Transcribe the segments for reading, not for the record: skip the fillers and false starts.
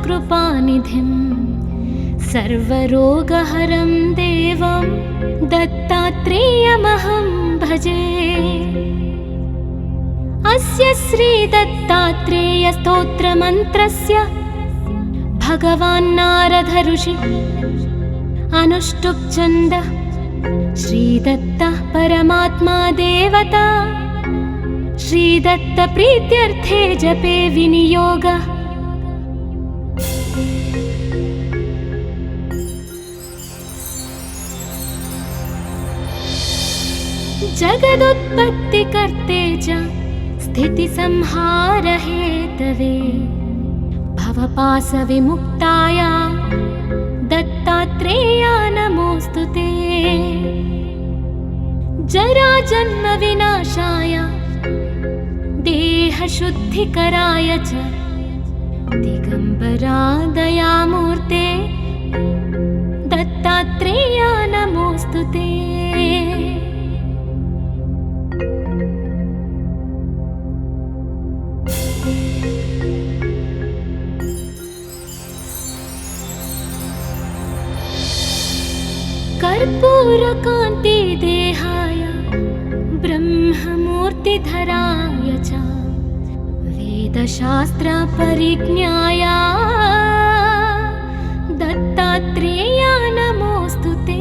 कृपानिधिं सर्वरोगहरं देवं दत्तात्रेयमहं भजे। अस्य श्रीदत्तात्रेयस्तोत्रमन्त्रस्य भगवान् नारद ऋषि अनुष्टुप् छन्दः श्रीदत्तः परमात्मा देवता। श्रीदत्त प्रीत्यर्थे जपे विनियोगः। जगदुत्पत्तिकर्ते च स्थितिसंहार हेतवे भवपाशविमुक्ताय दत्तात्रेया नमोऽस्तुते। जराजन्मविनाशाय देहशुद्धिकराय च दिगम्बरा दयामूर्ते दत्तात्रेया नमोऽस्तुते। कर्पूरकान्ति देहाय ब्रह्ममूर्तिधराय च वेदशास्त्रपरिज्ञाय दत्तात्रेया नमोऽस्तुते।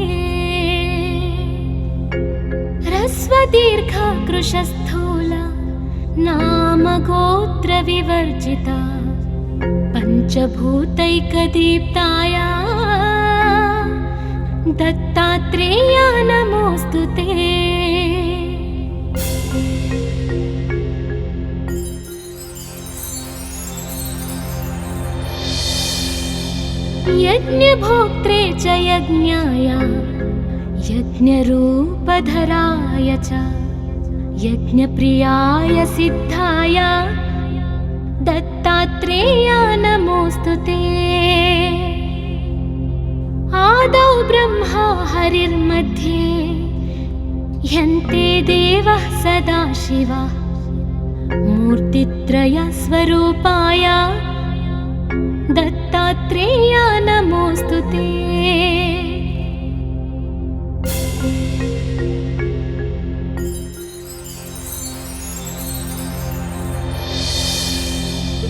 ह्रस्वदीर्घकृशस्थूल नामगोत्रविवर्जिता पञ्चभूतैकदीप्ताय दत्तात्रेया नमोऽस्तुते। यज्ञभोक्त्रे च यज्ञाय यज्ञरूपधराय च यज्ञप्रियाय सिद्धाय दत्तात्रेया नमोऽस्तुते। आदौ ब्रह्मा हरिर्मध्ये ह्यन्ते देवः सदाशिवः मूर्तित्रयस्वरूपाय दत्तात्रेया नमोऽस्तुते।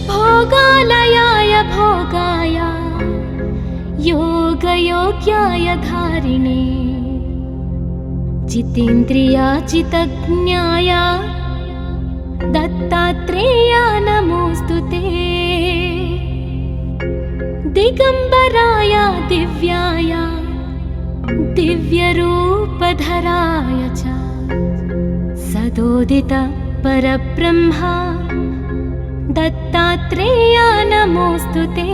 भोगालयाय भोगाय योगयोग्याय धारिणे जितेन्द्रियाजितज्ञाय दत्तात्रेया नमोऽस्तुते। दिगम्बराय दिव्याय दिव्यरूपधराय च सदोदित परब्रह्मा दत्तात्रेया नमोऽस्तुते।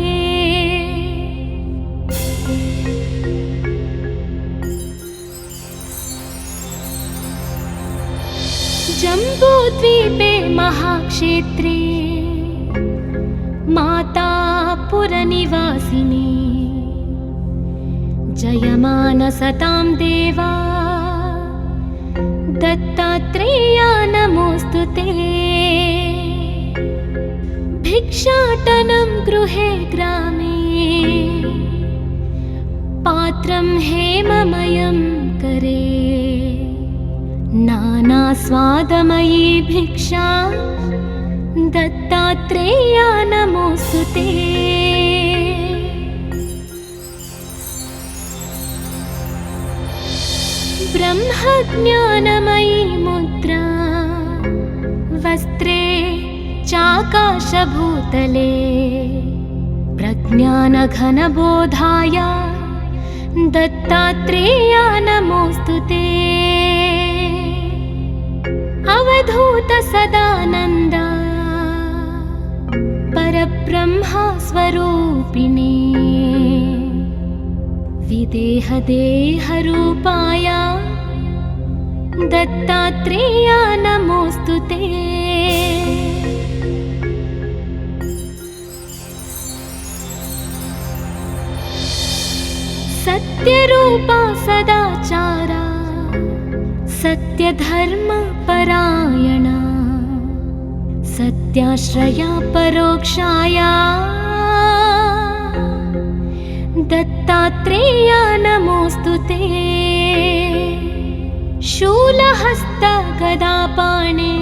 जम्बूद्वीपे महाक्षेत्रे मातापुरनिवासिनी जयमानसतां देवा दत्तात्रेया नमोऽस्तुते। भिक्षाटनं गृहे ग्रामे पात्रं हेममयं करे नानास्वादमयी भिक्षा दत्तात्रेया नमोऽस्तुते। ब्रह्मज्ञानमयी मुद्रा वस्त्रे चाकाशभूतले प्रज्ञानघनबोधाय दत्तात्रेया नमोऽस्तुते। अवधूत सदानन्द परब्रह्मा स्वरूपिणे विदेहदेहरूपाय दत्तात्रेया नमोऽस्तुते। सत्यरूपा सदाचारा सत्यधर्मपरायणा सत्याश्रया परोक्षाया दत्तात्रेय नमोऽस्तु ते। शूलहस्त गदापाणे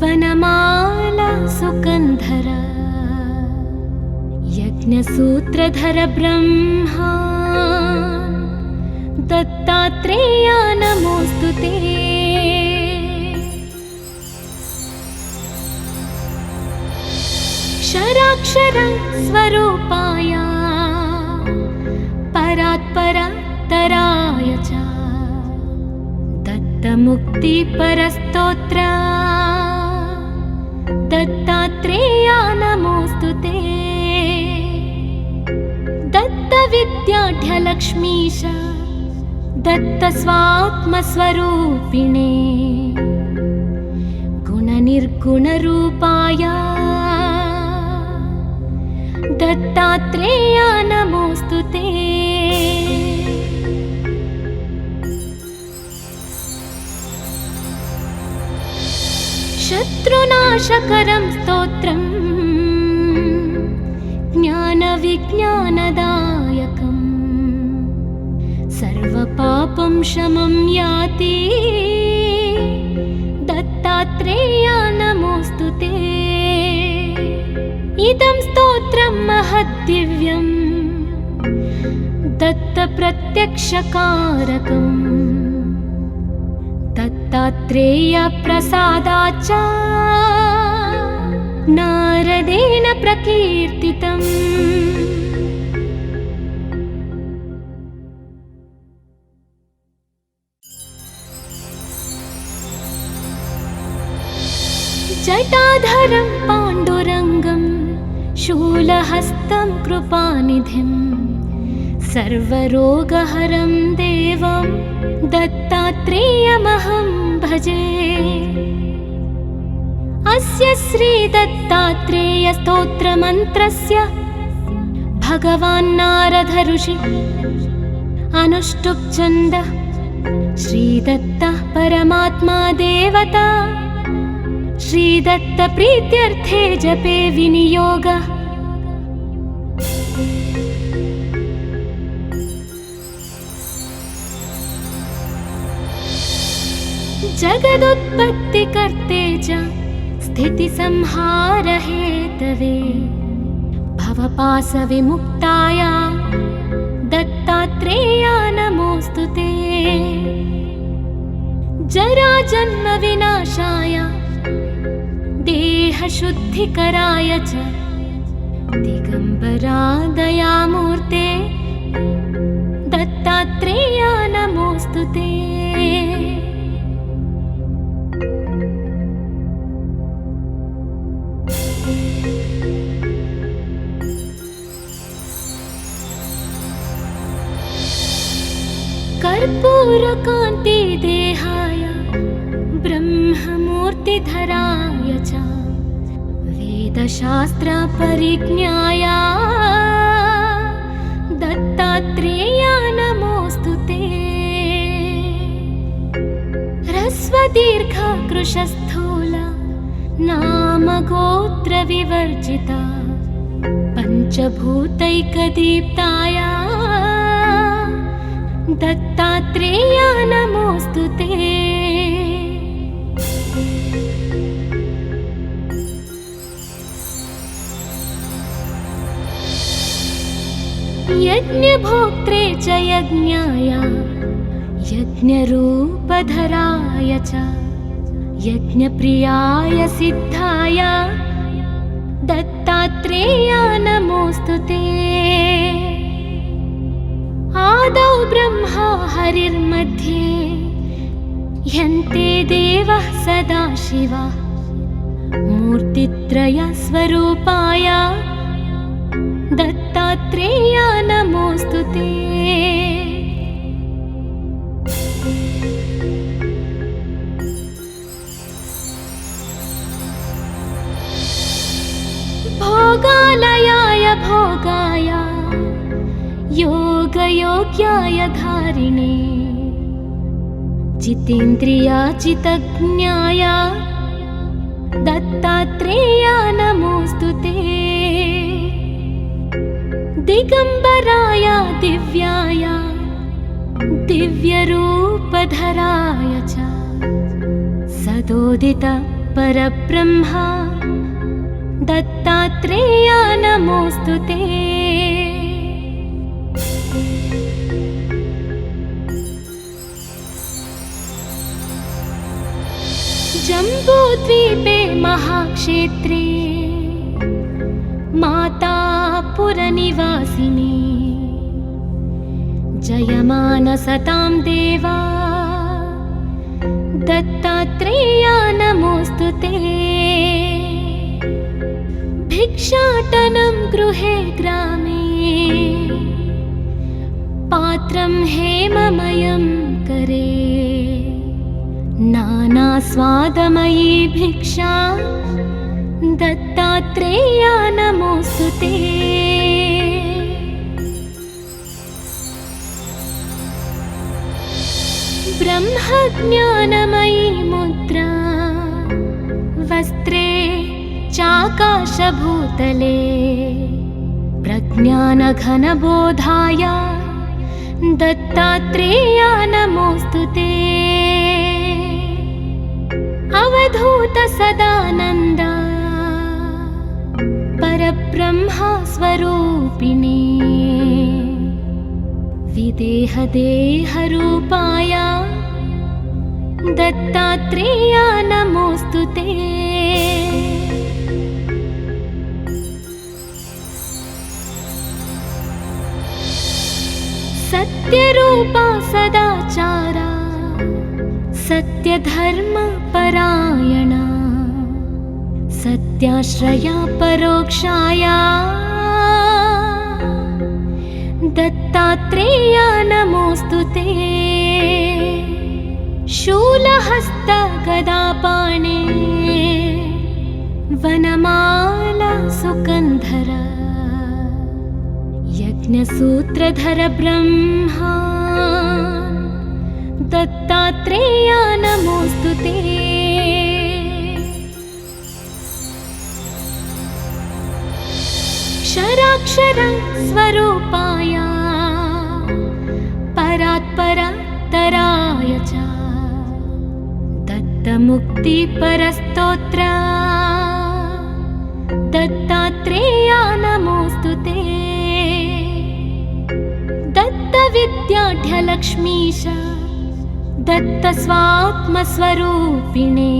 वनमाला सुकन्धर यज्ञसूत्रधर ब्रह्मा दत्तात्रेय नमोऽस्तु ते। क्षराक्षर स्वरूपाय परात्परतराय च दत्तमुक्तिपरस्तोत्र दत्तात्रेय नमोऽस्तु ते। दत्तविद्याढ्यलक्ष्मीश दत्तस्वात्मस्वरूपिणे गुणनिर्गुणरूपाय दत्तात्रेय नमोऽस्तु ते। शत्रुनाशकरं स्तोत्रं ज्ञानविज्ञानदायकं सर्वपापं शमं याति दत्तात्रेय नमोऽस्तु ते। इदं स्तोत्रं महद्दिव्यं दत्तप्रत्यक्षकारकम् दत्तात्रेय प्रसादाच्च नारदेन प्रकीर्तितम्। जटाधरं पाण्डुरङ्गं शूलहस्तं कृपानिधिं सर्वरोगहरं देवं दत्तात्रेयमहं भजे। अस्य श्रीदत्तात्रेयस्तोत्रमन्त्रस्य भगवान् नारद ऋषि अनुष्टुप् छन्दः श्रीदत्तः परमात्मा देवता श्रीदत्त प्रीत्यर्थे जपे विनियोगः। जगदुत्पत्तिकर्ते च स्थितिसंहारहेतवे भवपाशविमुक्ताय दत्तात्रेय नमोऽस्तु ते। जराजन्मविनाशाय देहशुद्धिकराय च दिगम्बरा दयामूर्ते दत्तात्रेय नमोऽस्तु ते। कर्पूरकान्ति देहाय ब्रह्ममूर्तिधराय च वेदशास्त्रपरिज्ञाय दत्तात्रेय नमोऽस्तु ते। ह्रस्वदीर्घकृशस्थूल नामगोत्रविवर्जिता पञ्चभूतैकदीप्ताय दत्तात्रेय नमोऽस्तु ते। यज्ञभोक्त्रे च यज्ञाय यज्ञरूपधराय च यज्ञप्रियाय सिद्धाय दत्तात्रेय नमोऽस्तु ते। आदौ ब्रह्मा हरिर्मध्ये ह्यन्ते देवः सदाशिवः मूर्तित्रयस्वरूपाय दत्तात्रेय नमोऽस्तु ते। भोगालयाय भोगाय योगयोग्याय धारिणे जितेन्द्रियाचितज्ञाय दत्तात्रेय नमोऽस्तु ते। दिगम्बराय दिव्याय दिव्यरूपधराय च सदोदित परब्रह्मा दत्तात्रेय नमोऽस्तु ते। जम्बूद्वीपे महाक्षेत्रे मातापुरनिवासिनी जयमानसतां देवा दत्तात्रेय नमोऽस्तु ते। भिक्षाटनं गृहे ग्रामे पात्रं हेममयं करे नानास्वादमयी भिक्षा दत्तात्रेय नमोऽस्तु ते। ब्रह्मज्ञानमयी मुद्रा वस्त्रे चाकाशभूतले प्रज्ञानघनबोधाय दत्तात्रेय नमोऽस्तु ते। अवधूत सदानन्द परब्रह्मा स्वरूपिणे विदेहदेहरूपाय दत्तात्रेय नमोऽस्तु ते। सत्यरूपा सदाचारा सत्यधर्मपरायणा सत्याश्रया परोक्षाया दत्तात्रेय नमोऽस्तु ते। शूलहस्त गदापाणे वनमाला सुकन्धर यज्ञसूत्रधर ब्रह्मा दत्तात्रेय नमोऽस्तु ते। क्षराक्षर स्वरूपाय परात्परतराय च दत्तमुक्तिपरस्तोत्र दत्तात्रेय नमोऽस्तु ते। दत्तविद्याढ्यलक्ष्मीश दत्तस्वात्मस्वरूपिणे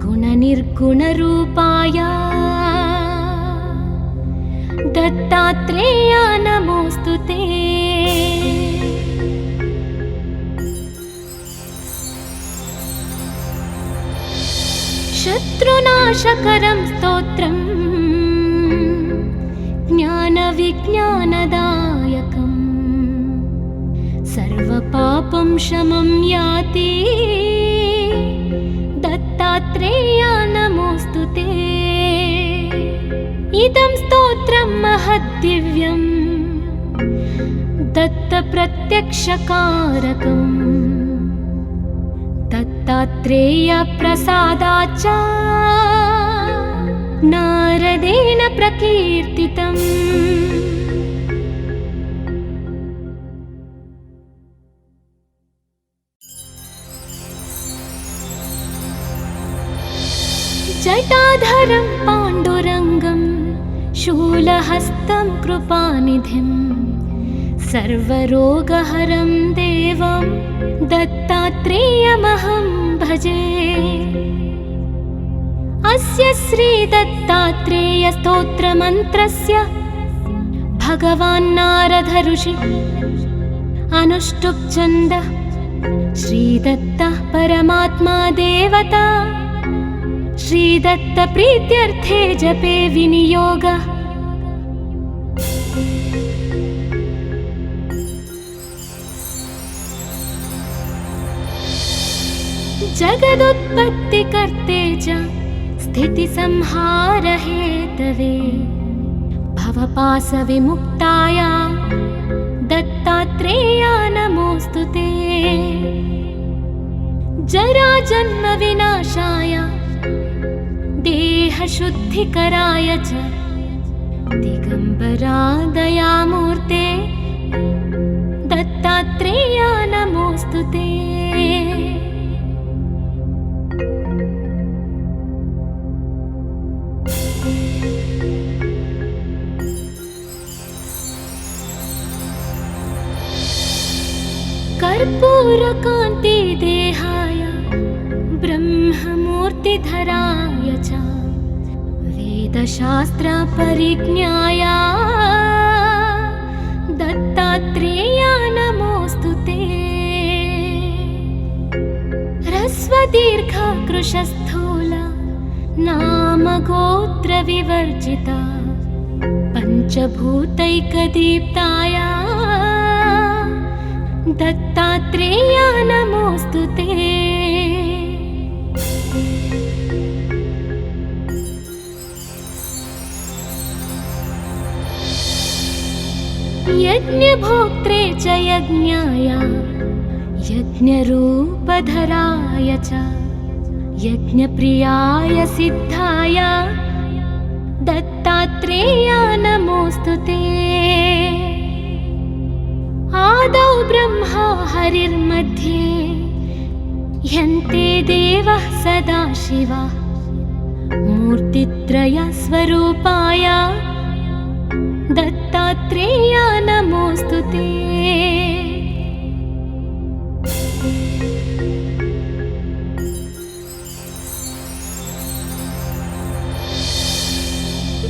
गुणनिर्गुणरूपाय दत्तात्रेय नमोऽस्तु ते। शत्रुनाशकरं स्तोत्रं ज्ञानविज्ञानदायकं सर्वपापं शमं याति दत्तात्रेय नमोऽस्तु ते। इदं स्तोत्रं महद्दिव्यं दत्तप्रत्यक्षकारकम् दत्तात्रेय प्रसादाच्च नारदेन प्रकीर्तितम्। जटाधरं पाण्डुरङ्गं शूलहस्तं कृपानिधिं सर्वरोगहरं देवं दत्तात्रेयमहं भजे। अस्य श्रीदत्तात्रेयस्तोत्रमन्त्रस्य भगवान् नारद ऋषि अनुष्टुप् छन्द श्रीदत्तः परमात्मा देवता श्रीदत्त प्रीत्यर्थे जपे विनियोग। जगदुत्पत्तिकर्ते च स्थितिसंहार हेतवे भवपाशविमुक्ताय दत्तात्रेय नमोऽस्तु ते। जराजन्म विनाशाय देहशुद्धिकराय च दिगंबरा दयामूर्ते दत्तात्रेय नमोस्तुते। कर्पूरकान्ति देहाय ब्रह्ममूर्तिधराय च वेदशास्त्र परिज्ञाय दत्तात्रेय नमोस्तुते। ह्रस्वदीर्घ कृशस्थूल नाम गोत्र विवर्जिता पंचभूतैकदीप्ताय दत्तात्रेय नमोस्तुते। यज्ञभोक्त्रे च यज्ञाय यज्ञरूपधराय च यज्ञप्रियाय सिद्धाय दत्तात्रेय नमोस्तुते। आदौ ब्रह्मा हरिर्मध्ये ह्यन्ते देवः सदाशिवः मूर्तित्रयस्वरूपाय दत्तात्रेय नमोस्तुते।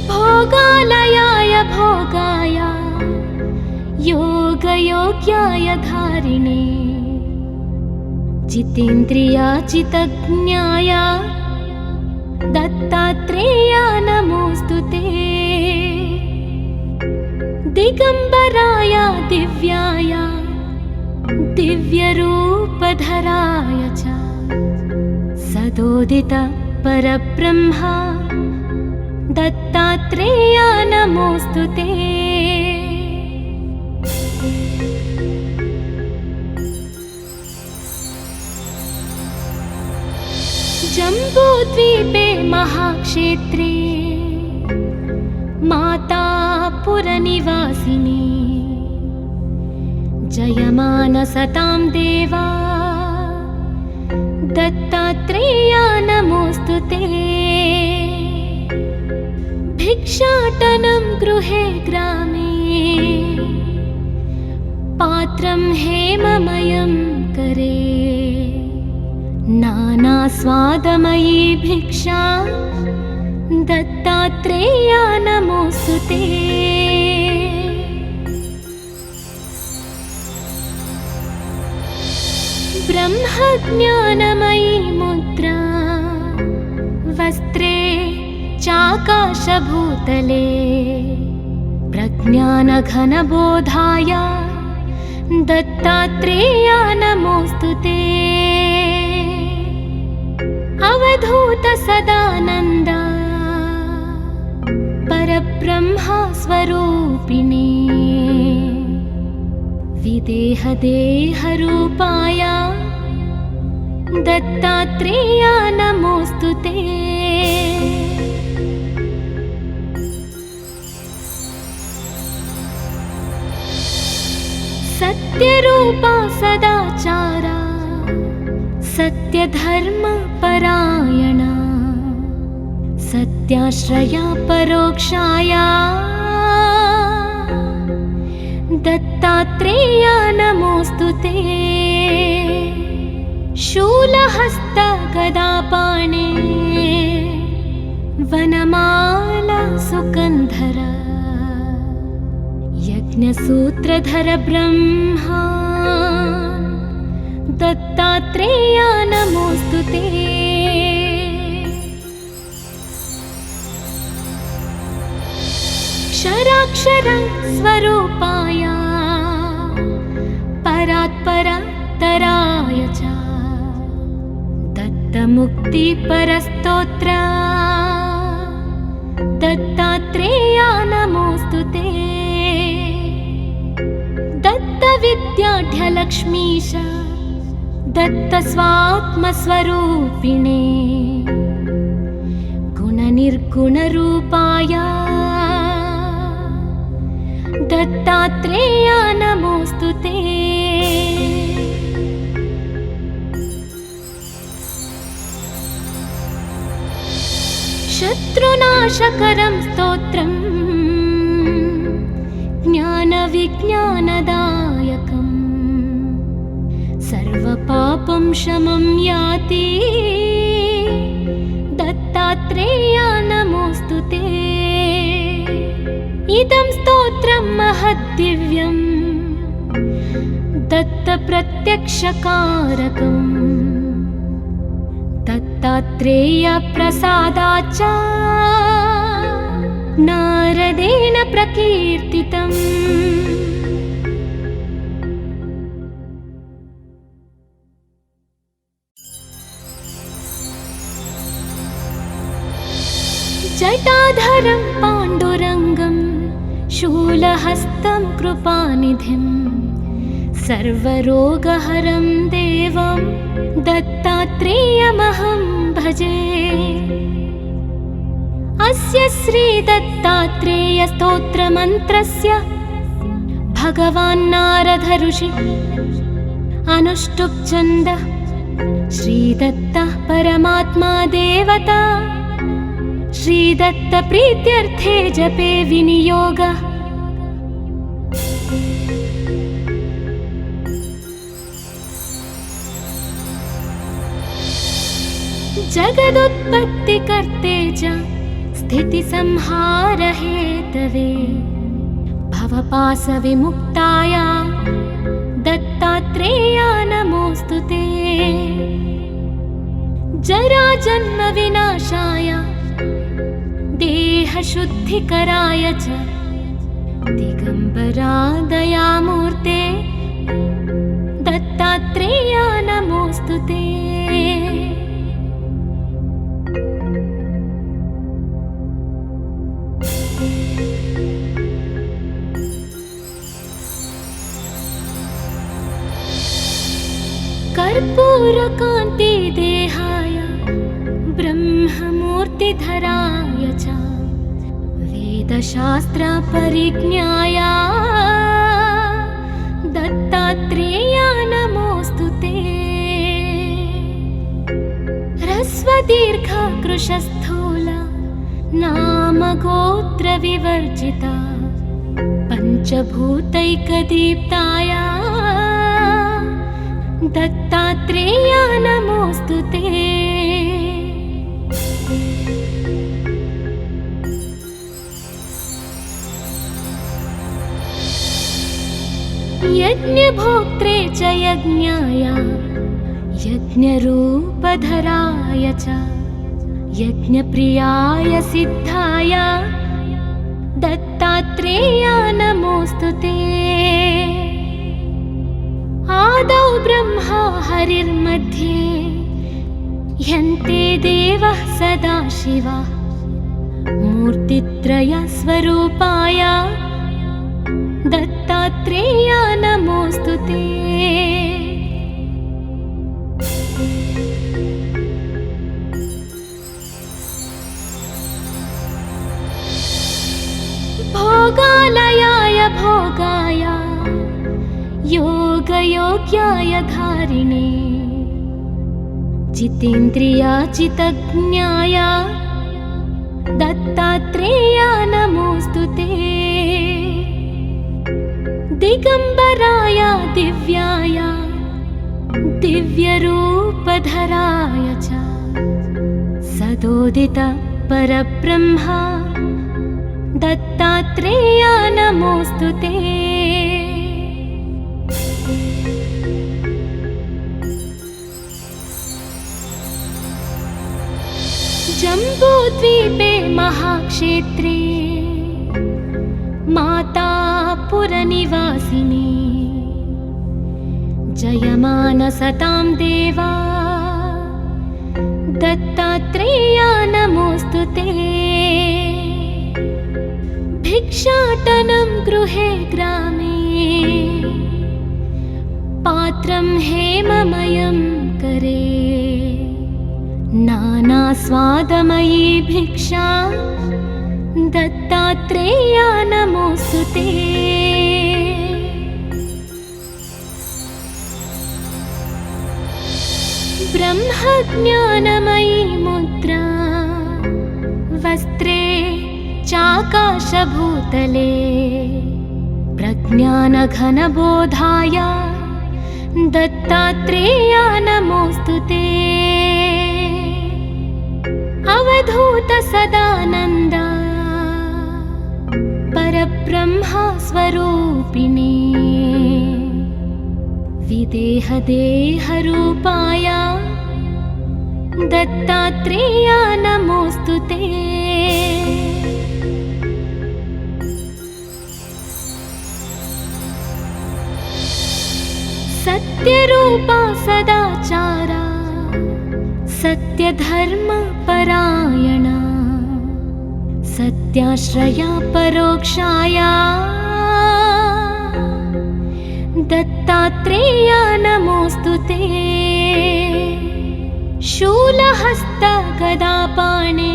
भोगालयाय भोगाय योगयोग्याय धारिणे जितेन्द्रियाजितज्ञाय दत्तात्रेय नमोस्तुते। दिगंबराय दिव्याय दिव्यरूपधराय च सदोदित परब्रह्म दत्तात्रेय नमोस्तुते। जम्बूद्वीपे महाक्षेत्रे मातापुरनिवासिनी जयमानसतां देवा दत्तात्रेय नमोस्तुते। भिक्षाटनं गृहे ग्रामे पात्रं हेममयं करे नानास्वादमयी भिक्षा दत्तात्रेय नमोस्तुते। ब्रह्मज्ञानमयी मुद्रा वस्त्रे चाकाशभूतले प्रज्ञानघनबोधाय दत्तात्रेय नमोस्तुते। अवधूत सदानंद परब्रह्म स्वरूपिणे विदेह देहरूपाय दत्तात्रेय नमोस्तुते। सत्यरूपा सदाचारा सत्यधर्म परायणा सत्याश्रया परोक्षाया दत्तात्रेय नमोस्तुते। शूलहस्त गदापाणे वनमाला सुकन्धर यज्ञसूत्रधर ब्रह्मा दत्तात्रेय नमोस्तुते। क्षराक्षर स्वरूपाय परात्परतराय च दत्तमुक्तिपरस्तोत्र दत्तात्रेय नमोस्तुते। दत्तविद्याढ्यलक्ष्मीश दत्तस्वात्मस्वरूपिणे गुणनिर्गुणरूपाय दत्तात्रेय नमोऽस्तु ते। शत्रुनाशकरं स्तोत्रम् ज्ञानविज्ञानदायकम् सर्वपापं शमं याति दत्तात्रेय नमोऽस्तु ते। इदं स्तोत्रं महद्दिव्यं दत्तप्रत्यक्षकारकम् दत्तात्रेय प्रसादाच्च नारदेन प्रकीर्तितम्। जटाधरं पाण्डुरङ्गं शूलहस्तं कृपानिधिं सर्वरोगहरं देवं दत्तात्रेयमहं भजे। अस्य श्रीदत्तात्रेयस्तोत्रमन्त्रस्य भगवान् नारद ऋषि अनुष्टुप् छन्दः श्रीदत्तः परमात्मा देवता श्रीदत्त प्रीत्यर्थे जपे विनियोगः। जगदुत्पत्तिकर्ते च स्थितिसंहारहेतवे भवपाशविमुक्ताय दत्तात्रेय नमोऽस्तु ते। जराजन्मविनाशाय देहशुद्धिकराय च दिगम्बरा दयामूर्ते दत्तात्रेय नमोऽस्तु ते। कर्पूरकान्ति देहाय ब्रह्ममूर्तिधराय च वेदशास्त्रपरिज्ञाय दत्तात्रेय नमोऽस्तु ते। ह्रस्वदीर्घकृशस्थूल नामगोत्रविवर्जिता पञ्चभूतैकदीप्ताय दत्तात्रेय नमोऽस्तु ते। यज्ञभोक्त्रे च यज्ञाय यज्ञरूपधराय च यज्ञप्रियाय सिद्धाय दत्तात्रेय नमोऽस्तु ते। आदौ ब्रह्मा हरिर्मध्ये ह्यन्ते देवः सदाशिवः मूर्तित्रयस्वरूपाय दत्तात्रेय नमोऽस्तु ते। भोगालयाय भोगाय योगयोग्याय धारिणे जितेन्द्रियाजितज्ञाय दत्तात्रेय नमोऽस्तु ते। दिगम्बराय दिव्याय दिव्यरूपधराय च सदोदित परब्रह्म दत्तात्रेय नमोऽस्तु ते। जम्बूद्वीपे महाक्षेत्रे मातापुरनिवासिनी जयमानसतां देवा दत्तात्रेय नमोऽस्तु ते। भिक्षाटनं गृहे ग्रामे पात्रं हेममयं करे नानास्वादमयी भिक्षा दत्तात्रेया नमोऽस्तु ते। ब्रह्मज्ञानमयी मुद्रा वस्त्रे चाकाशभूतले प्रज्ञानघनबोधाय दत्तात्रेया नमोऽस्तु ते। अवधूत सदानन्द परब्रह्म स्वरूपिणे विदेहदेहरूपाय दत्तात्रेया नमोऽस्तु ते। सत्यरूपा सदाचारा सत्यधर्मपरायणा सत्याश्रया परोक्षाया दत्तात्रेया नमोऽस्तु ते। शूलहस्त गदापाणे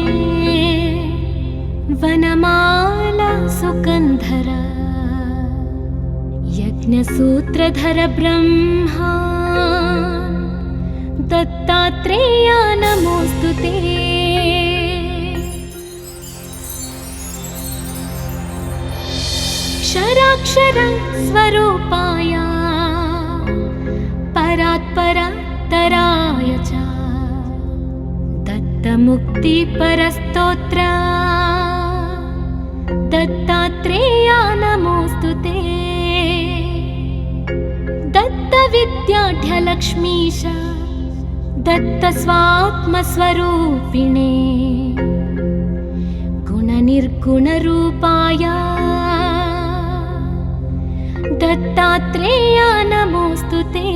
वनमाला सुकन्धर यज्ञसूत्रधर ब्रह्मा दत्तात्रेया नमोऽस्तु ते। क्षराक्षर स्वरूपाय परात्परतराय च दत्तमुक्तिपरस्तोत्र दत्तात्रेया नमोऽस्तु ते। दत्तविद्याढ्यलक्ष्मीश दत्तस्वात्मस्वरूपिणे गुणनिर्गुणरूपाय दत्तात्रेया नमोऽस्तु ते।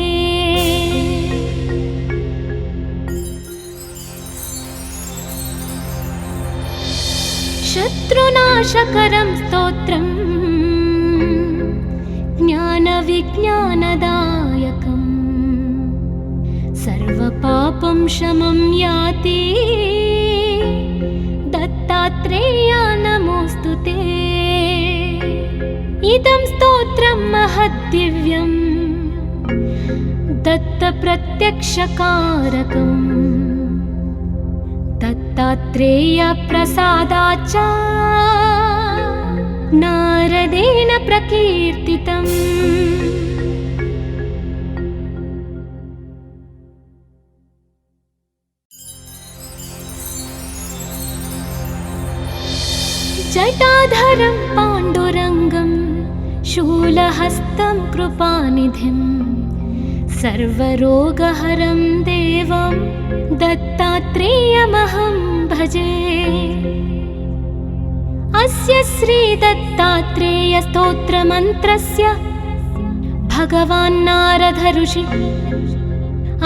शत्रुनाशकरं स्तोत्रम् ज्ञानविज्ञानदायकम् सर्वपापं शमं याति दत्तात्रेया नमोऽस्तु ते। इदं स्तोत्रं महद्दिव्यं दत्तप्रत्यक्षकारकम् दत्तात्रेयप्रसादाच्च नारदेन प्रकीर्तितम्। जटाधरं पाण्डुरङ्गं शूलहस्तं कृपानिधिं सर्वरोगहरं देवं दत्तात्रेयमहं भजे। अस्य श्रीदत्तात्रेयस्तोत्रमन्त्रस्य भगवान् नारद ऋषि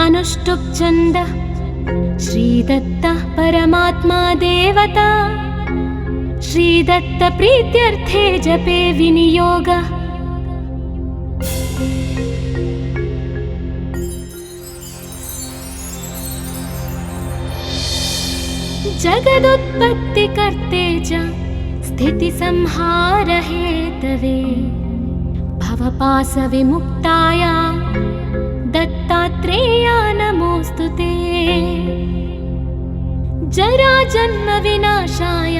अनुष्टुप् छन्द श्रीदत्तः परमात्मा देवता श्रीदत्त प्रीत्यर्थे जपे विनियोगः। जगदुत्पत्तिकर्ते च स्थितिसंहार हेतवे भवपाशविमुक्ताय दत्तात्रेया नमोऽस्तु ते। जराजन्मविनाशाय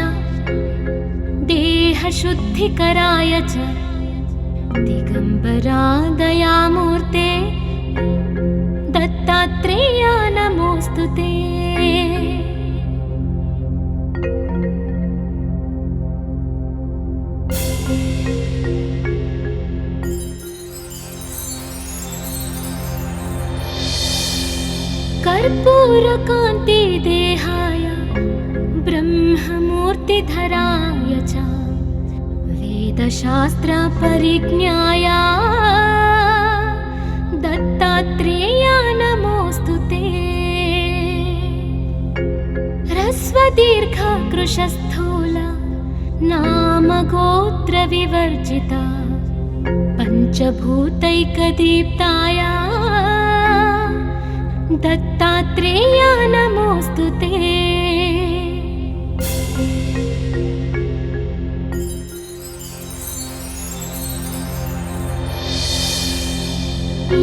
देहशुद्धिकराय च दिगम्बरा दयामूर्ते दत्तात्रेया नमोऽस्तु ते। कर्पूरकान्ति देहाय ब्रह्ममूर्तिधराय च वेदशास्त्र परिज्ञाय दत्तात्रेया नमोऽस्तु ते। ह्रस्वदीर्घ कृशस्थूल नाम गोत्र विवर्जिता पंचभूतैकदीप्ताय दत्तात्रेया नमोऽस्तु ते।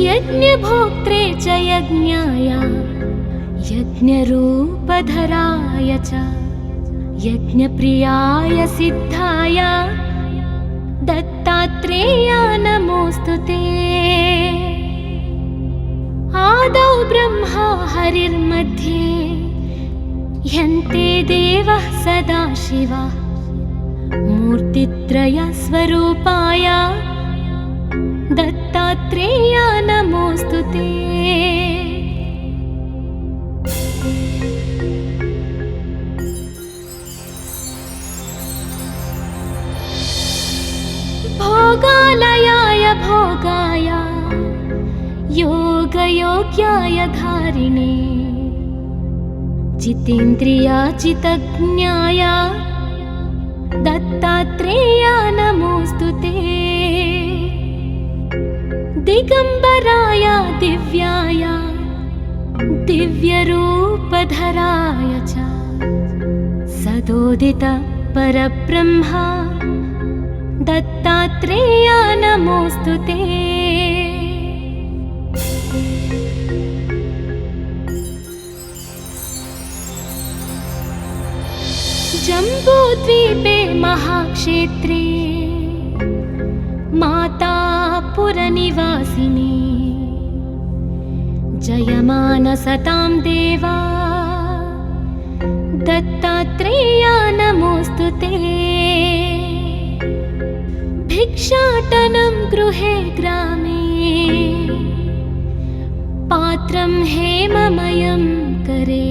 यज्ञभोक्त्रे च यज्ञाय यज्ञरूपधराय च यज्ञप्रियाय सिद्धाय दत्तात्रेयाय नमोऽस्तु ते। आदौ ब्रह्मा हरिर्मध्ये ह्यन्ते देवः सदाशिवः मूर्तित्रयस्वरूपाय दत्तात्रेयाय नमोऽस्तु ते। भोगालयाय भोगाय योगयोग्याय धारिणे जितेन्द्रियाजितज्ञाय दत्तात्रेयाय नमोऽस्तु ते। दिगम्बराय दिव्याय दिव्यरूपधराय च सदोदित परब्रह्मा दत्तात्रेयाय नमोऽस्तु ते। जम्बूद्वीपे महाक्षेत्रे मातापुरनिवासिनी जयमानसतां देवा दत्तात्रेयाय नमोऽस्तु ते। भिक्षाटनं गृहे ग्रामे पात्रं हेममयं करे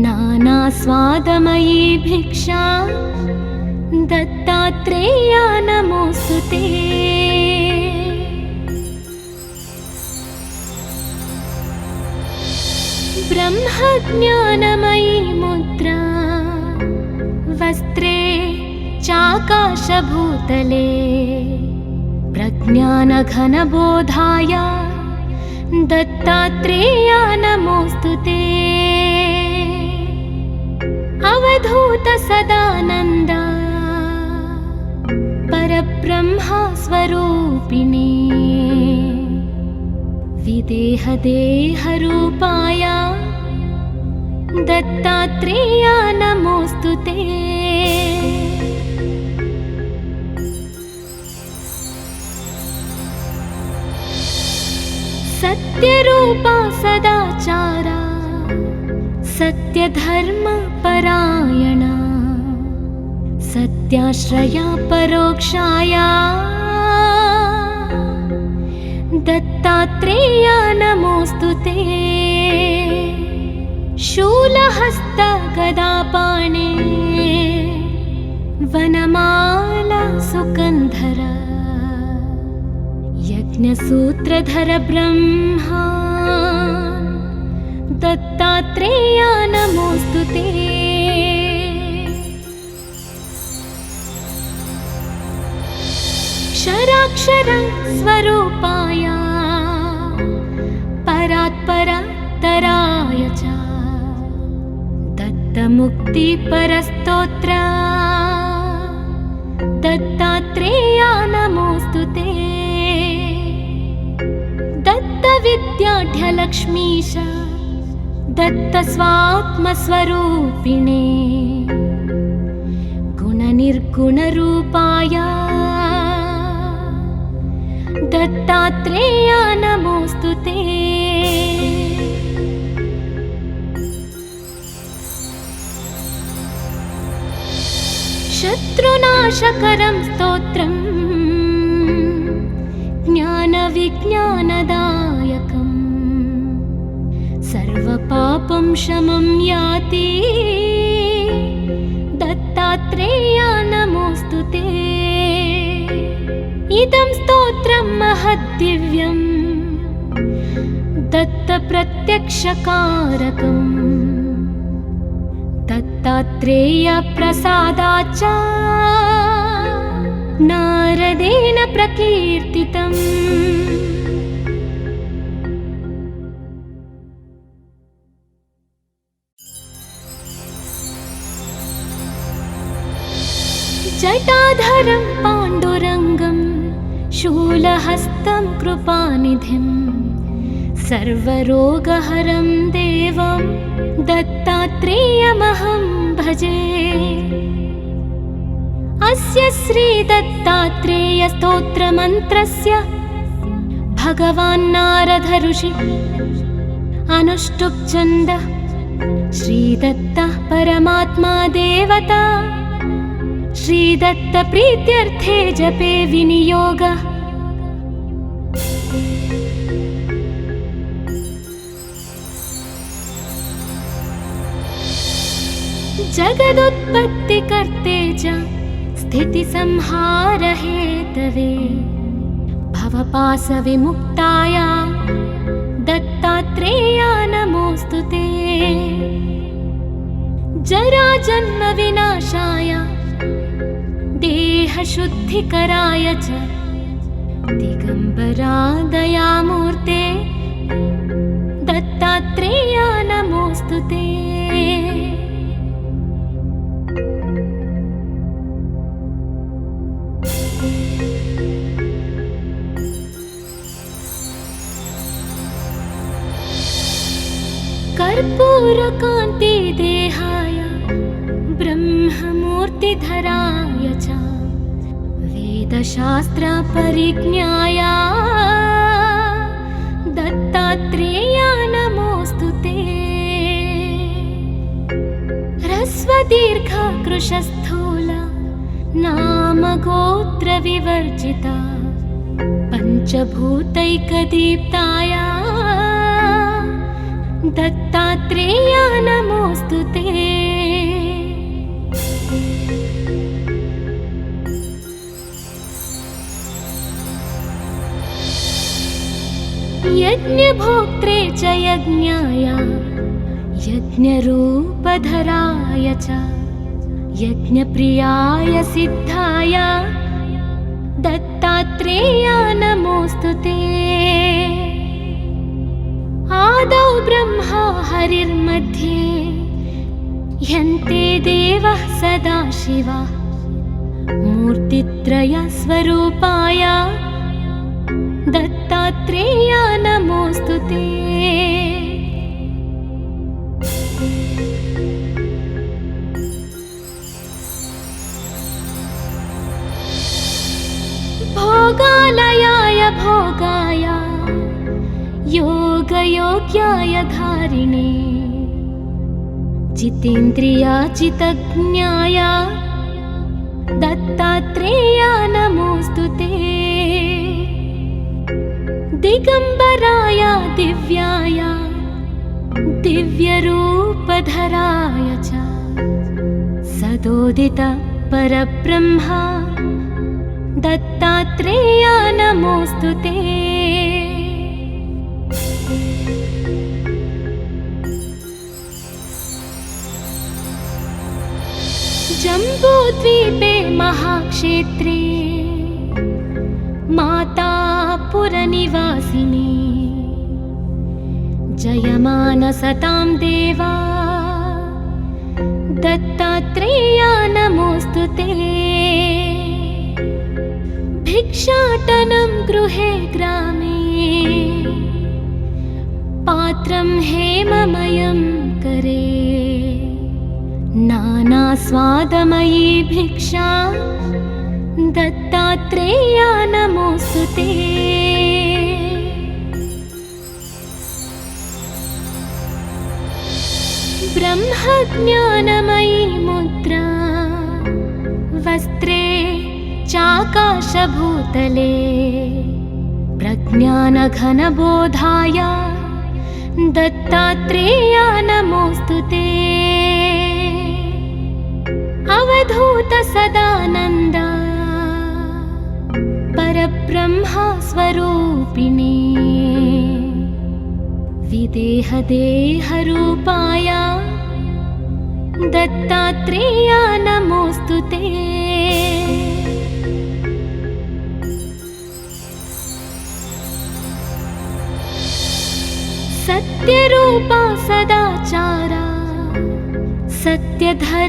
नानास्वादमयी भिक्षा दत्तात्रेयाय नमोऽस्तु ते। ब्रह्मज्ञानमयी मुद्रा वस्त्रे चाकाशभूतले प्रज्ञानघनबोधाय दत्तात्रेयाय नमोऽस्तु ते। अवधूत सदानन्द परब्रह्मा स्वरूपिणे विदेहदेहरूपाय दत्तात्रेयाय नमोऽस्तु ते। सत्यरूपा सदाचारा सत्यधर्मपरायणा सत्याश्रया परोक्षाया दत्तात्रेयाय नमोऽस्तु ते। शूलहस्त गदापाणे वनमाला सुकन्धर यज्ञसूत्रधर ब्रह्मा दत्तात्रेयाय नमोऽस्तु ते। क्षराक्षर स्वरूपाय परात्परतराय च दत्तमुक्तिपरस्तोत्र दत्तात्रेयाय नमोऽस्तु ते। दत्तविद्याढ्यलक्ष्मीश दत्तस्वात्मस्वरूपिणे गुणनिर्गुणरूपाय दत्तात्रेयाय नमोऽस्तु ते। शत्रुनाशकरं स्तोत्रं ज्ञानविज्ञानदायकं सर्वपापं शमं याति दत्तात्रेयाय नमोऽस्तु ते। इदं स्तोत्रं महद्दिव्यं दत्तप्रत्यक्षकारकं दत्तात्रेयप्रसादाच्च नारदेन प्रकीर्तितम्। जटाधरं पाण्डुरङ्गं शूलहस्तं कृपानिधिं सर्वरोगहरं देवं दत्तात्रेयमहं भजे। अस्य श्रीदत्तात्रेयस्तोत्रमन्त्रस्य भगवान् नारद ऋषि अनुष्टुप् छन्दः श्रीदत्तः परमात्मा देवता। श्रीदत्त प्रीत्यर्थे जपे विनियोगः। जगदुत्पत्तिकर्ते च स्थितिसंहारहेतवे भवपाशविमुक्ताय दत्तात्रेया नमोऽस्तु ते। जराजन्मविनाशाय देहशुद्धिकराय च दिगम्बरा दयामूर्ते दत्तात्रेया नमोऽस्तु ते। कर्पूरकान्ति देहाय ब्रह्ममूर्तिधराय च वेदशास्त्रपरिज्ञाय दत्तात्रेया नमोऽस्तु ते। ह्रस्वदीर्घकृशस्थूल नामगोत्रविवर्जिता पञ्चभूतैकदीप्ताय दत्तात्रेया नमोऽस्तु ते। यज्ञभोक्त्रे च यज्ञाय यज्ञरूपधराय च यज्ञप्रियाय सिद्धाय दत्तात्रेया नमोऽस्तु ते। आदौ ब्रह्मा हरिर्मध्ये ह्यन्ते देवः सदाशिवः मूर्तित्रयस्वरूपाय दत्तात्रेया नमोऽस्तु ते। भोगालयाय भोगाय योगयोग्याय धारिणे जितेन्द्रियाजितज्ञाय दत्तात्रेया नमोऽस्तु ते। दिगम्बराय दिव्याय दिव्यरूपधराय च सदोदित परब्रह्म दत्तात्रेया नमोऽस्तु ते। जम्बूद्वीपे महाक्षेत्रे मातापुरनिवासिनी जयमानसतां देवा दत्तात्रेया नमोऽस्तु ते। भिक्षाटनं गृहे ग्रामे पात्रं हेममयं करे नानास्वादमयी भिक्षा दत्तात्रेया नमोऽस्तु ते। ब्रह्मज्ञानमयी मुद्रा वस्त्रे चाकाशभूतले प्रज्ञानघनबोधाय दत्तात्रेया नमोऽस्तु ते। अवधूत सदानन्द परब्रह्म स्वरूपिणे विदेहदेहरूपाय दत्तात्रेया नमोऽस्तु ते। सत्यरूपा सदाचारा सत्यधर्मपरायणा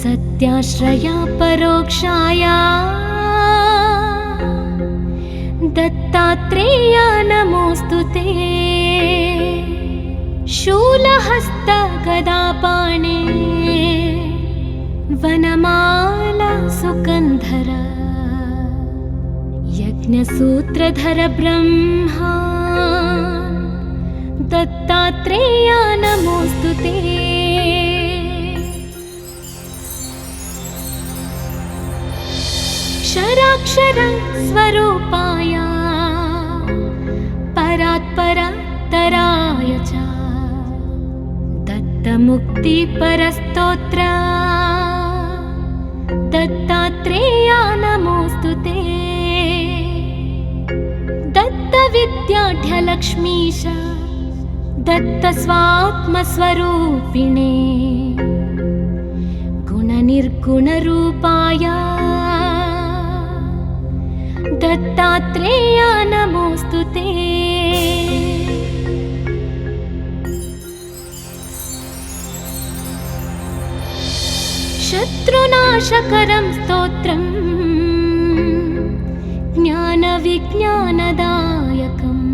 सत्याश्रया परोक्षाया दत्तात्रेया नमोऽस्तु ते। शूलहस्त गदापाणे वनमाला सुकन्धर यज्ञसूत्रधर ब्रह्मा दत्तात्रेया नमोऽस्तु ते। क्षराक्षर स्वरूपाय परात्परतराय च दत्तमुक्तिपरस्तोत्र दत्तात्रेया नमोऽस्तु ते। दत्तविद्याढ्यलक्ष्मीश दत्तस्वात्मस्वरूपिणे गुणनिर्गुणरूपाय दत्तात्रेया नमोऽस्तु ते। शत्रुनाशकरं स्तोत्रम् ज्ञानविज्ञानदायकम्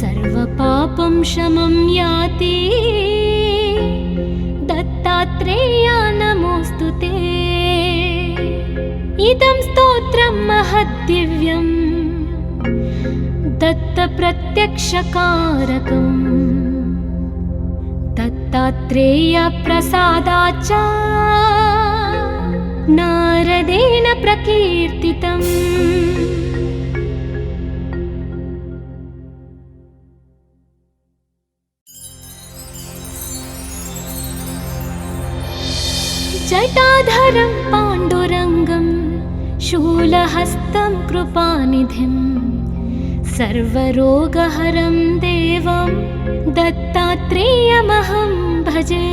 सर्वपापं शमं याति दत्तात्रेया नमोऽस्तु ते। इदं स्तोत्रं महद्दिव्यं दत्तप्रत्यक्षकारकम् दत्तात्रेयप्रसादाच्च नारदेन प्रकीर्तितम्। जटाधरं पाण्डुरङ्गं शूलहस्तं कृपानिधिं सर्वरोगहरं देवं दत्तात्रेयमहं भजे।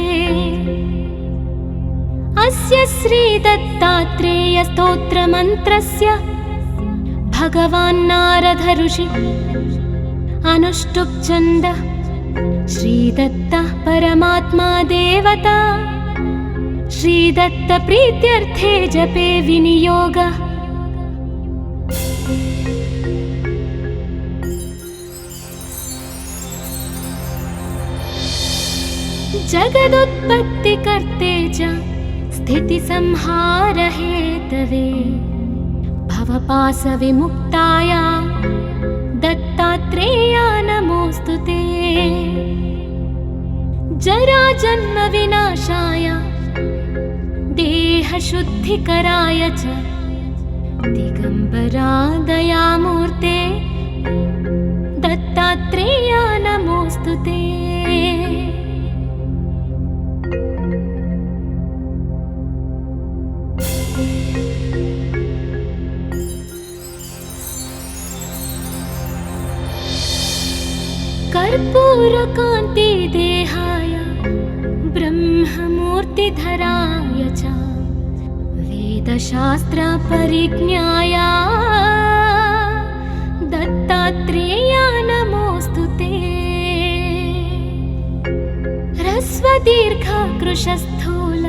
अस्य श्रीदत्तात्रेयस्तोत्रमन्त्रस्य भगवान् नारद ऋषि अनुष्टुप् छन्दः श्रीदत्तः परमात्मा देवता श्रीदत्तप्रीत्यर्थे जपे विनियोगः। जगदुत्पत्तिकर्ते च स्थितिसंहार हेतवे भवपाशविमुक्ताय दत्तात्रेया नमोऽस्तु ते। जराजन्मविनाशाय देहशुद्धिकराय च दिगम्बरा दयामूर्ते दत्तात्रेया नमोऽस्तु ते। कर्पूरकान्ति देहाय ब्रह्ममूर्तिधराय च वेदशास्त्र परिज्ञाय दत्तात्रेया नमोऽस्तु ते। ह्रस्वदीर्घ कृशस्थूल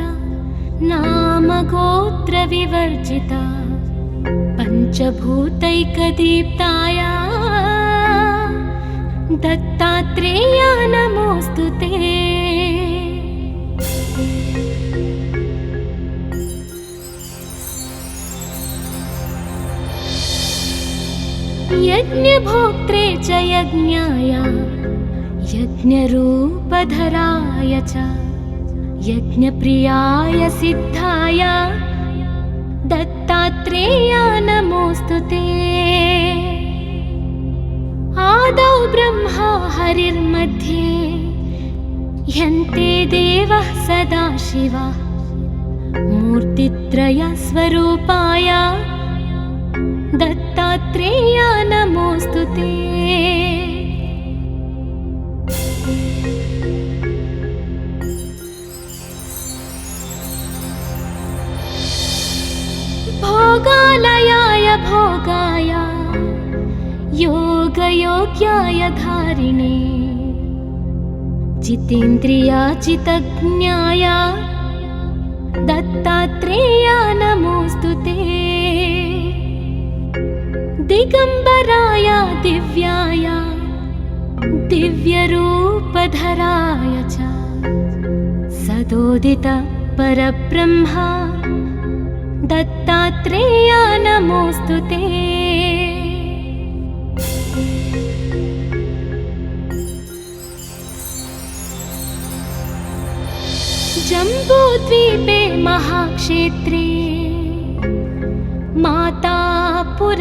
नाम गोत्र विवर्जिता पंचभूतैकदीप्ताय दत्तात्रेया नमोऽस्तु ते। यज्ञभोक्त्रे च यज्ञाय यज्ञरूपधराय च यज्ञप्रियाय सिद्धाय दत्तात्रेया नमोऽस्तु ते। आदौ ब्रह्मा हरिर्मध्ये ह्यन्ते देवः सदाशिवः मूर्तित्रयस्वरूपाय दत्तात्रेया नमोऽस्तु ते। भोगालयाय भोगाय योगयोग्याय धारिणे जितेन्द्रियाचितज्ञाय दत्तात्रेया नमोऽस्तु ते। दिगम्बराय दिव्याय दिव्यरूपधराय च सदोदित परब्रह्मा दत्तात्रेया नमोऽस्तु ते। जम्बूद्वीपे महाक्षेत्रे मातापुरनिवासिनी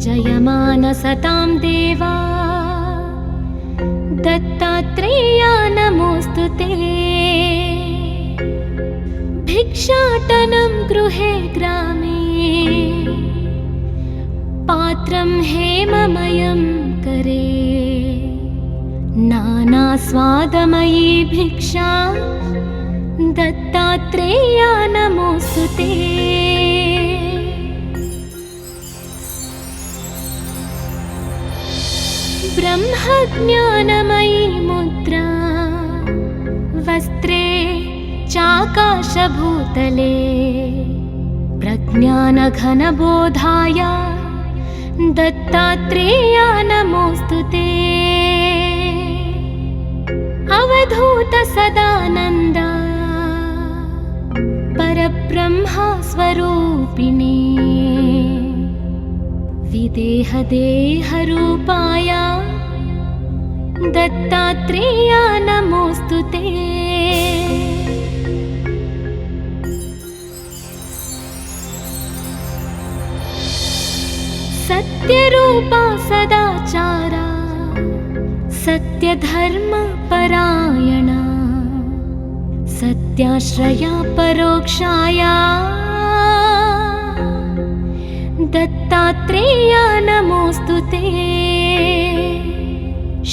जयमानसतां देवा दत्तात्रेया नमोऽस्तु ते। भिक्षाटनं गृहे ग्रामे पात्रं हेममयं करे नानास्वादमयी भिक्षा दत्तात्रेया नमोऽस्तु ते। ब्रह्मज्ञानमयी मुद्रा वस्त्रे चाकाशभूतले प्रज्ञानघनबोधाय दत्तात्रेया नमोऽस्तु ते। अवधूत सदानन्द परब्रह्मा स्वरूपिणे विदेहदेहरूपाय दत्तात्रेया नमोऽस्तु ते। सत्यरूपा सदाचारा सत्यधर्मपरायणा सत्याश्रया परोक्षाया दत्तात्रेया नमोऽस्तु ते।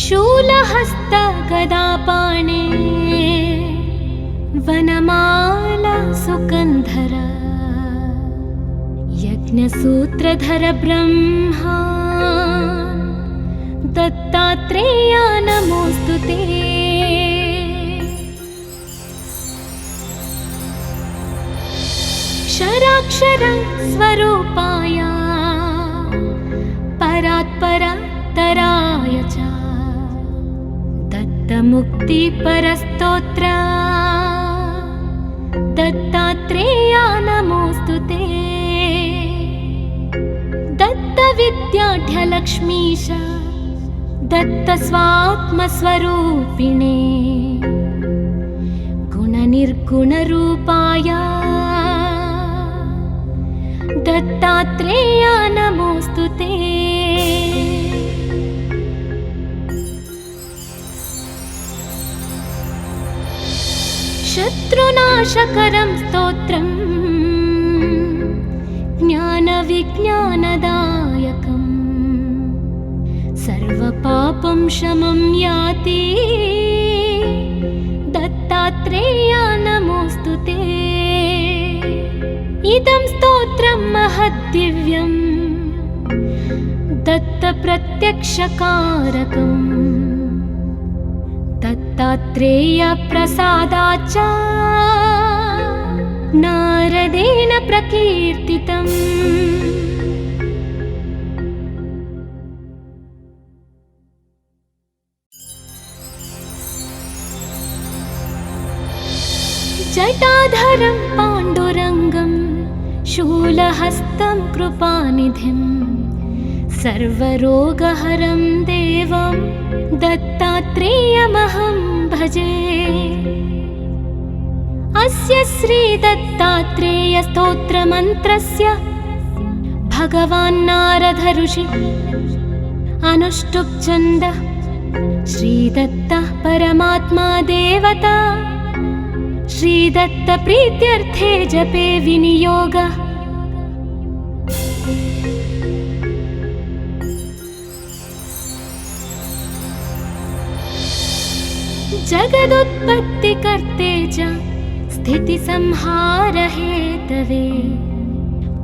शूलहस्त गदापाणे वनमाला सुकन्धर यज्ञसूत्रधर ब्रह्मा दत्तात्रेया नमोऽस्तु ते। क्षराक्षर स्वरूपाय परात्परतराय च दत्तमुक्तिपरस्तोत्र दत्तात्रेया नमोऽस्तु ते। दत्तविद्याढ्यलक्ष्मीश दत्तस्वात्मस्वरूपिणे गुणनिर्गुणरूपाय दत्तात्रेया नमोऽस्तु ते। शत्रुनाशकरं स्तोत्रं ज्ञानविज्ञानदायकं सर्वपापं शमं याति दत्तात्रेया नमोऽस्तु ते। इदं स्तोत्रं महद्दिव्यं दत्तप्रत्यक्षकारकं दत्तात्रेयप्रसादाच्च नारदेन प्रकीर्तितम्। जटाधरं पाण्डुरङ्गं शूलहस्तं कृपानिधिं सर्वरोगहरं देवं दत्तात्रेयमहं भजे। अस्य श्रीदत्तात्रेयस्तोत्रमन्त्रस्य भगवान् नारद ऋषि अनुष्टुप् छन्दः श्रीदत्तः परमात्मा देवता श्रीदत्त प्रीत्यर्थे जपे विनियोगः। जगदुत्पत्तिकर्ते च स्थितिसंहारहेतवे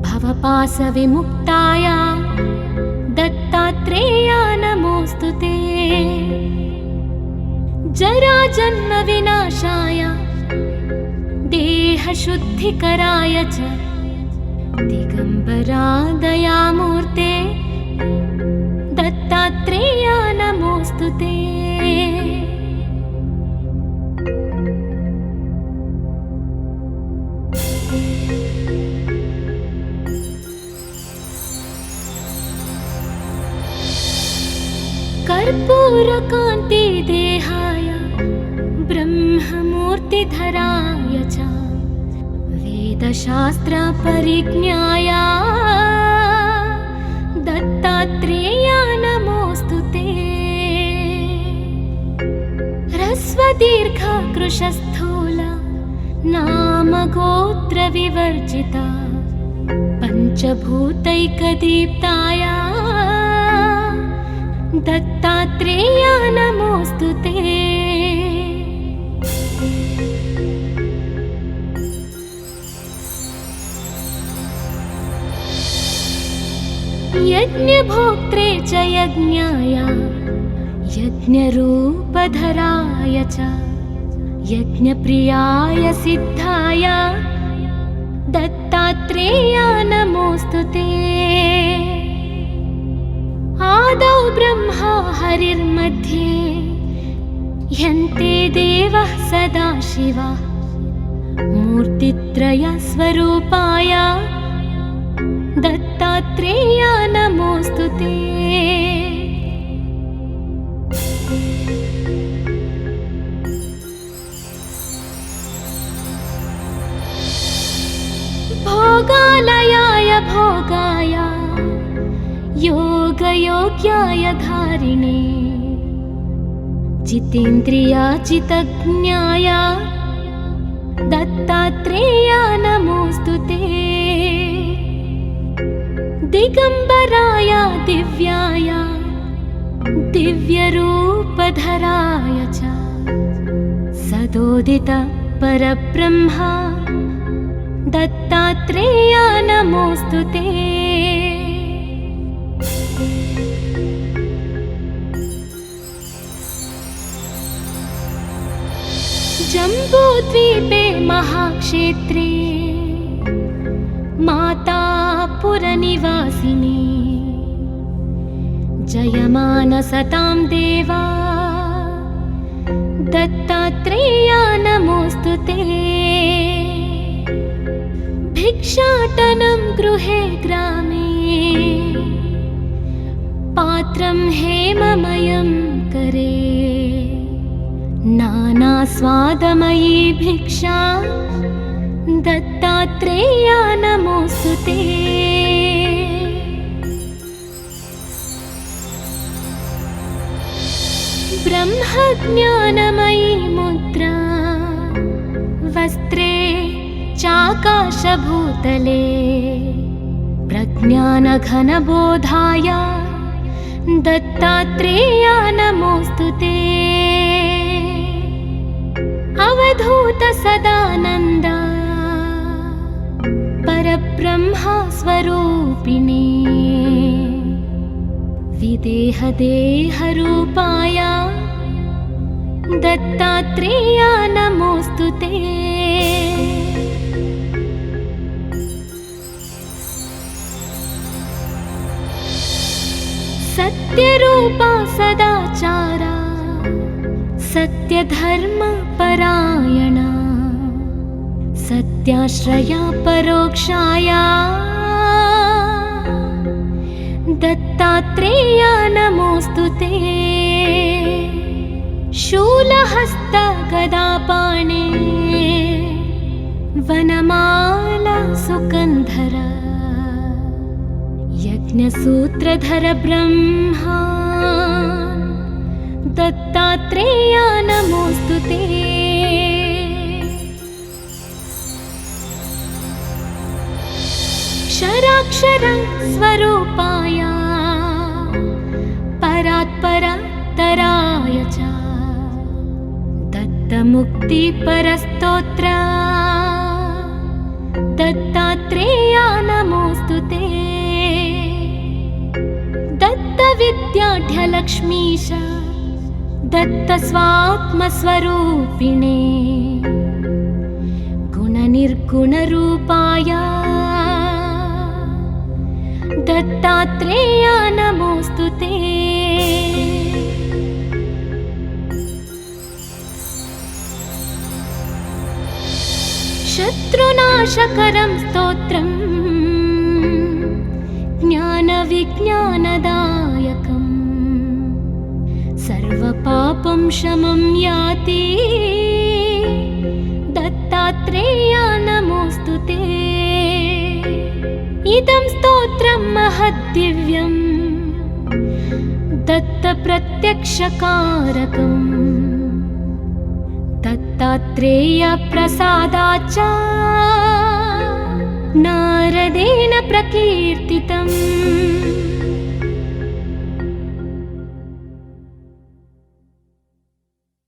भवपाशविमुक्ताय दत्तात्रेया नमोऽस्तु ते। जराजन्मविनाशाय देहशुद्धिकराय च दिगम्बरा दयामूर्ते दत्तात्रेय नमोऽस्तु ते। कर्पूरकान्ति देहाय ब्रह्ममूर्तिधराय च वेदशास्त्रपरिज्ञाय दत्तात्रेय नमोऽस्तु ते। ह्रस्वदीर्घकृशस्थूल नामगोत्रविवर्जिता पञ्चभूतैकदीप्ताय दत्तात्रेय नमोऽस्तु ते। यज्ञभोक्त्रे च यज्ञाय यज्ञरूपधराय च यज्ञप्रियाय सिद्धाय दत्तात्रेय नमोऽस्तु ते। आदौ ब्रह्मा हरिर्मध्ये ह्यन्ते देवः सदाशिवः मूर्तित्रयस्वरूपाय दत्तात्रेय नमोऽस्तु ते। भोगालयाय भोगाय योगयोग्याय धारिणे जितेन्द्रियाजितज्ञाय दत्तात्रेय नमोऽस्तु ते। दिगम्बराय दिव्याय दिव्यरूपधराय च सदोदित परब्रह्म दत्तात्रेय नमोऽस्तु ते। जम्बूद्वीपे महाक्षेत्रे मातापुरनिवासिनी जयमानसतां देवा दत्तात्रेय नमोऽस्तु ते। भिक्षाटनं गृहे ग्रामे पात्रं हेममयं करे नानास्वादमयी भिक्षा दत्तात्रेय नमोऽस्तु ते। ब्रह्मज्ञानमयी मुद्रा वस्त्रे चाकाशभूतले प्रज्ञानघनबोधाय दत्तात्रेय नमोऽस्तु ते। अवधूत सदानन्द परब्रह्म स्वरूपिणे विदेहदेहरूपाय दत्तात्रेय नमोऽस्तु ते। सत्यरूपा सदाचारा सत्यधर्मपरायणा सत्याश्रया परोक्षाय दत्तात्रेय नमोऽस्तु ते। शूलहस्त गदापाणे वनमाला सुकन्धर यज्ञसूत्रधर ब्रह्मा दत्तात्रेय नमोऽस्तु ते। क्षराक्षर स्वरूपाय परात्परतराय च दत्तमुक्तिपरस्तोत्र दत्तात्रेय नमोऽस्तु ते। दत्तविद्याढ्यलक्ष्मीश दत्तस्वात्मस्वरूपिणे गुणनिर्गुणरूपाय दत्तात्रेय नमोऽस्तु ते। शत्रुनाशकरं स्तोत्रम् ज्ञानविज्ञानदायकम् सर्वपापं शमं याति दत्तात्रेय नमोऽस्तु ते। इदं स्तोत्रं महद्दिव्यम् दत्तप्रत्यक्षकारकम् दत्तात्रेय प्रसादाच्च नारदेन प्रकीर्तितम्।